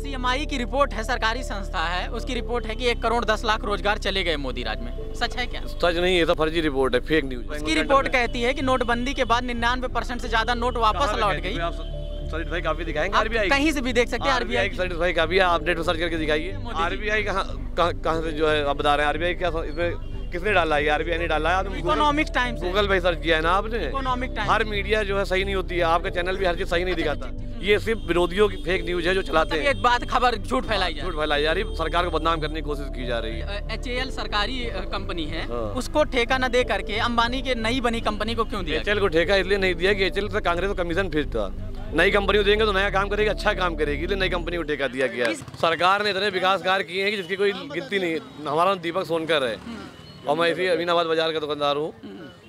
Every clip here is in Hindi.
सीएमआई की रिपोर्ट है, सरकारी संस्था है, उसकी रिपोर्ट है कि 1 करोड़ 10 लाख रोजगार चले गए मोदी राज में। सच है क्या? सच नहीं, ये तो फर्जी रिपोर्ट है, फेक न्यूज। उसकी रिपोर्ट कहती है कि नोटबंदी के बाद 99% से ज्यादा नोट वापस लौट गई। सर्टिफाई काफी दिखाएंगे, आप आरबीआई कहीं से भी देख सकते हैं। आरबीआई सर्टिफाई काफी है, आप नेट पर सर्च करके दिखाइए। आरबीआई कहाँ से जो है आप बता रहे हैं, आरबीआई क्या इसमें किसने डाला है? आरबीआई ने डाला है। इकोनॉमिक टाइम्स, गूगल पे सर्च किया है ना आपने? Economic times. हर मीडिया जो है सही नहीं होती है, आपका चैनल भी हर चीज सही नहीं दिखाता। ये सिर्फ विरोधियों की फेक न्यूज है जो चलाते हैं। एक बात खबर झूठ फैलाई जा रही है, सरकार को बदनाम करने की कोशिश की जा रही है। HAL सरकारी कंपनी है, हाँ। उसको ठेका न दे करके अंबानी के नई बनी कंपनी को क्यों दिया? HAL को ठेका इसलिए नहीं दिया कि HAL से कांग्रेस को कमीशन फिक्स था। नई कंपनी को देंगे तो नया काम करेगी, अच्छा काम करेगी, इसलिए नई कंपनी को ठेका दिया गया। सरकार ने इतने विकास कार्य किए हैं कि जिसकी कोई गिनती नहीं। हमारा दीपक सोनकर है और मैं इसी अमीनाबाद बाजार का दुकानदार हूँ,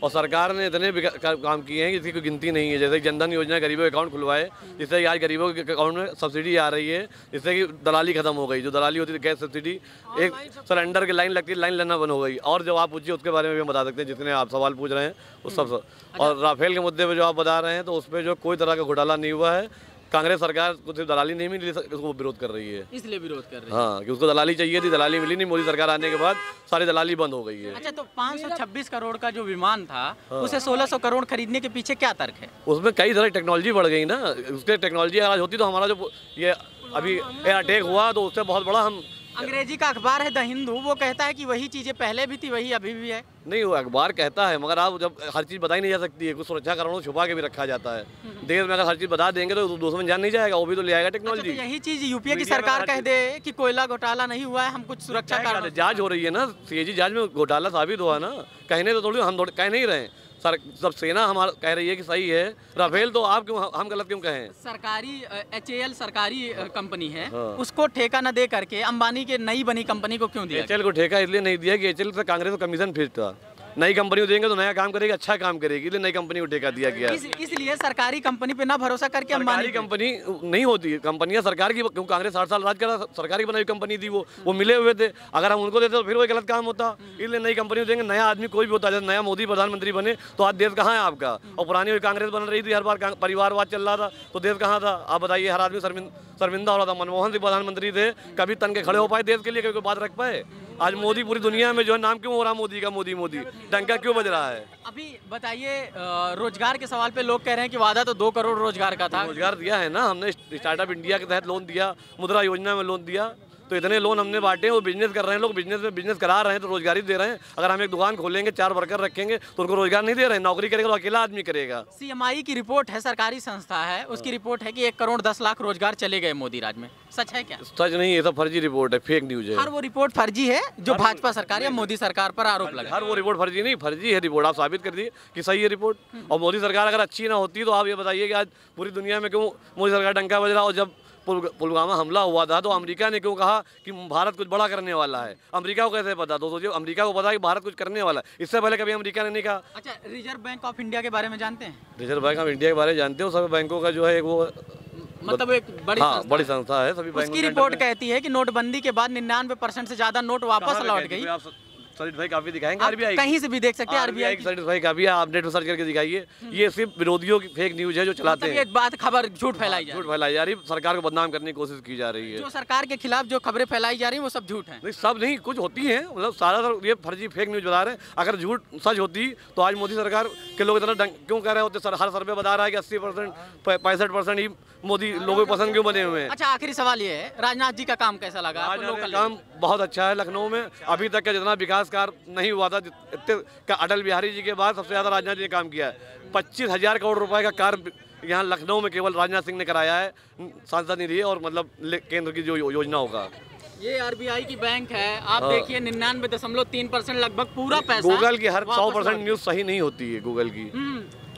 और सरकार ने इतने काम किए हैं जिसकी कोई गिनती नहीं है। जैसे जनधन योजना गरीबों के अकाउंट खुलवाए, जिससे आज गरीबों के अकाउंट में सब्सिडी आ रही है, जिससे कि दलाली खत्म हो गई। जो दलाली होती थी गैस सब्सिडी, एक सिलेंडर की लाइन लगती है, लाइन लेना बंद हो गई। और जब आप पूछिए उसके बारे में भी हम बता सकते हैं, जितने आप सवाल पूछ रहे हैं उस सब। और राफेल के मुद्दे पर जो आप बता रहे हैं, तो उस पर जो कोई तरह का घोटाला नहीं हुआ है। कांग्रेस सरकार को सिर्फ दलाली नहीं मिली, उसको विरोध कर रही है, इसलिए विरोध कर रही है। हाँ, कि उसको दलाली चाहिए थी, दलाली मिली नहीं। मोदी सरकार आने के बाद सारी दलाली बंद हो गई है। अच्छा, तो 526 करोड़ का जो विमान था, उसे 1600 करोड़ खरीदने के पीछे क्या तर्क है? उसमें कई तरह टेक्नोलॉजी बढ़ गई ना। उसके टेक्नोलॉजी आज होती तो हमारा जो ये अभी अटैक हुआ तो उससे बहुत बड़ा हम। अंग्रेजी का अखबार है द हिंदू, वो कहता है कि वही चीजें पहले भी थी, वही अभी भी है। नहीं, वो अखबार कहता है, मगर आप जब हर चीज़ बताई नहीं जा सकती है, कुछ सुरक्षा कारणों छुपा के भी रखा जाता है। देश में अगर हर चीज़ बता देंगे तो दुश्मन जान नहीं जाएगा, वो भी तो ले आएगा टेक्नोलॉजी। अच्छा, तो यही चीज यूपीए की सरकार कह दे कि कोयला घोटाला नहीं हुआ है, हम कुछ सुरक्षा कारण। जांच हो रही है ना, CAG जांच में घोटाला साबित हुआ ना। कहने तो थोड़ी हम कह नहीं रहे सर, जब सेना हमारा कह रही है कि सही है राफेल, तो आप क्यों, हम गलत क्यों कहें? सरकारी HAL सरकारी कंपनी है, हाँ। उसको ठेका न दे करके अंबानी के नई बनी कंपनी को क्यों दिया? HAL को ठेका इसलिए नहीं दिया कि HAL से कांग्रेस को कमीशन फिक्स था। नई कंपनी को देंगे तो नया काम करेगी, अच्छा काम करेगी, इसलिए नई कंपनी को ठेका दिया गया। इसलिए सरकारी कंपनी पे ना भरोसा करके अंबानी कंपनी नहीं होती। कंपनियां सरकार की, क्यों कांग्रेस 60 साल राज करा, सरकारी बनाई कंपनी थी, वो मिले हुए थे। अगर हम उनको देते तो फिर वही गलत काम होता। इसलिए नई कंपनी देंगे, नया आदमी कोई भी होता है। नया मोदी प्रधानमंत्री बने तो आज देश कहाँ है आपका? और पुरानी कांग्रेस बन रही थी, हर बार परिवारवाद चल रहा था, तो देश कहाँ था? आप बताइए, हर आदमी शर्मिंदा हो रहा था। मनमोहन सिंह प्रधानमंत्री थे, कभी तन के खड़े हो पाए देश के लिए, कोई बात रख पाए? आज मोदी पूरी दुनिया में जो है नाम क्यों हो रहा मोदी का, मोदी मोदी डंका क्यों बज रहा है? अभी बताइए, रोजगार के सवाल पे लोग कह रहे हैं कि वादा तो 2 करोड़ रोजगार का था। रोजगार दिया है ना हमने, स्टार्टअप इंडिया के तहत लोन दिया, मुद्रा योजना में लोन दिया, तो इतने लोन हमने बांटे। वो बिजनेस कर रहे हैं, लोग बिजनेस में बिजनेस करा रहे हैं, तो रोजगारी दे रहे हैं। अगर हम एक दुकान खोलेंगे, 4 वर्कर रखेंगे, तो उनको रोजगार नहीं दे रहे हैं। नौकरी करेगा तो अकेला आदमी करेगा। सीएमआई की रिपोर्ट है, सरकारी संस्था है, उसकी रिपोर्ट है कि 1 करोड़ 10 लाख रोजगार चले गए मोदी राज में। सच है क्या? सच नहीं, ये तो फर्जी रिपोर्ट है, फेक न्यूज है। हर वो रिपोर्ट फर्जी है जो भाजपा सरकार या मोदी सरकार पर आरोप लगा। हर वो रिपोर्ट फर्जी नहीं, फर्जी है रिपोर्ट। आप साबित कर दिए कि सही है रिपोर्ट। और मोदी सरकार अगर अच्छी ना होती तो आप ये बताइए कि आज पूरी दुनिया में क्यों मोदी सरकार डंका बज रहा? और जब पुलवामा हमला हुआ था तो अमेरिका ने क्यों कहा कि भारत कुछ बड़ा करने वाला है? अमेरिका को कैसे पता? तो सोचिए, अमेरिका को पता है कि भारत कुछ करने वाला है, इससे पहले कभी अमेरिका ने नहीं कहा। अच्छा, रिजर्व बैंक ऑफ इंडिया के बारे में जानते हैं? रिजर्व बैंक ऑफ इंडिया के बारे में जानते हो? सभी बैंकों का जो है वो मतलब एक बड़ी संस्था है। सभी उसकी रिपोर्ट कहती है कि नोटबंदी के बाद 99% से ज्यादा नोट वापस लौट गई। सर्टिफाई काफी दिखाएंगे, आरबीआई कहीं से भी देख सकते हैं। आरबीआई सर्टिफाई काफी है, आप नेट पर सर्च करके दिखाइए। ये सिर्फ विरोधियों की फेक न्यूज है जो चलाते हैं। एक बात खबर झूठ फैलाई जा रही है, सरकार को बदनाम करने की कोशिश की जा रही है। जो सरकार के खिलाफ जो खबरें फैलाई जा रही है वो सब झूठ है। नहीं, सब नहीं, कुछ होती है, मतलब सारा ये फर्जी फेक न्यूज बता रहे हैं। अगर झूठ सच होती तो आज मोदी सरकार के लोग इतना क्यों कह रहे होते? हर सर्वे बता रहा है कि 80%, 65% ही मोदी लोगों को पसंद क्यों बने हुए हैं? अच्छा, आखिरी सवाल ये है, राजनाथ जी का काम कैसा लगा? काम बहुत अच्छा है लखनऊ में। अभी तक का जितना विकास कार्य नहीं हुआ था, अटल बिहारी जी के बाद सबसे ज्यादा राजनाथ जी ने काम किया है। 25,000 करोड़ रुपए का कार्य यहाँ लखनऊ में केवल राजनाथ सिंह ने कराया है, सांसद निधि और मतलब केंद्र की जो योजना होगा। ये आरबीआई की बैंक है, आप देखिए 99.3% लगभग पूरा पैसा। गूगल की हर 100% न्यूज सही नहीं होती है गूगल की।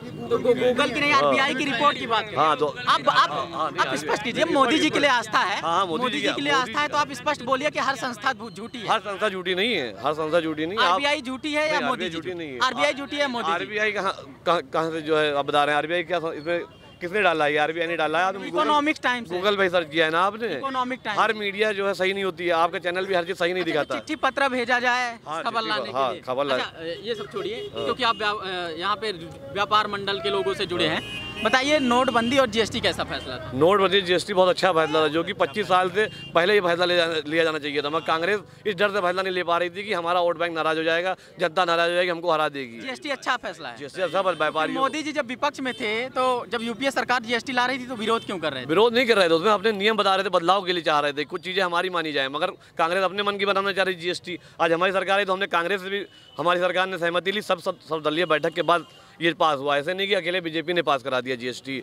तो गूगल की नहीं, आरबीआई की रिपोर्ट की बात करें। हाँ, तो आप स्पष्ट कीजिए, मोदी जी के लिए आस्था है। हाँ, मोदी जी के लिए आस्था है, तो आप स्पष्ट बोलिए कि हर संस्था झूठी है। हर संस्था झूठी नहीं है, हर संस्था झूठी नहीं है। आरबीआई झूठी है या मोदी झूठी नहीं है? आरबीआई झूठी है, मोदी? आरबीआई कहाँ से जो है आप बता रहे हैं? आरबीआई क्या इसमें किसने डाला है? आरबीआई ने डाला है। इकोनॉमिक टाइम्स, गूगल पे सर्च किया है ना आपने? Economic times. हर मीडिया जो है सही नहीं होती है, आपका चैनल भी हर चीज सही नहीं दिखाता। चिट्ठी पत्र भेजा जाए खबर लाने के लिए। खबर ये सब छोड़िए, क्योंकि आप यहाँ पे व्यापार मंडल के लोगों से जुड़े हैं, बताइए, नोटबंदी और जीएसटी कैसा फैसला था? नोटबंदी जीएसटी बहुत अच्छा फैसला था, जो कि 25 साल से पहले ये फैसला लिया जाना चाहिए था, मगर कांग्रेस इस डर से फैसला नहीं ले पा रही थी कि हमारा वोट बैंक नाराज हो जाएगा, जनता नाराज हो जाएगी, हमको हरा देगी। जीएसटी अच्छा फैसला है। जीएसटी अच्छा व्यापारी। मोदी जी जब विपक्ष में थे तो जब यूपीए सरकार जीएसटी ला रही थी तो विरोध क्यों कर रहे थे? विरोध नहीं कर रहे थे, उसमें अपने नियम बता रहे थे, बदलाव के लिए चाह रहे थे, कुछ चीज़ें हमारी मानी जाए, मगर कांग्रेस अपने मन की बनाना चाह रही जीएसटी। आज हमारी सरकार है तो हमने कांग्रेस से भी, हमारी सरकार ने सहमति ली, सब दलीय बैठक के बाद ये पास हुआ। ऐसे नहीं कि अकेले बीजेपी ने पास करा दिया जीएसटी।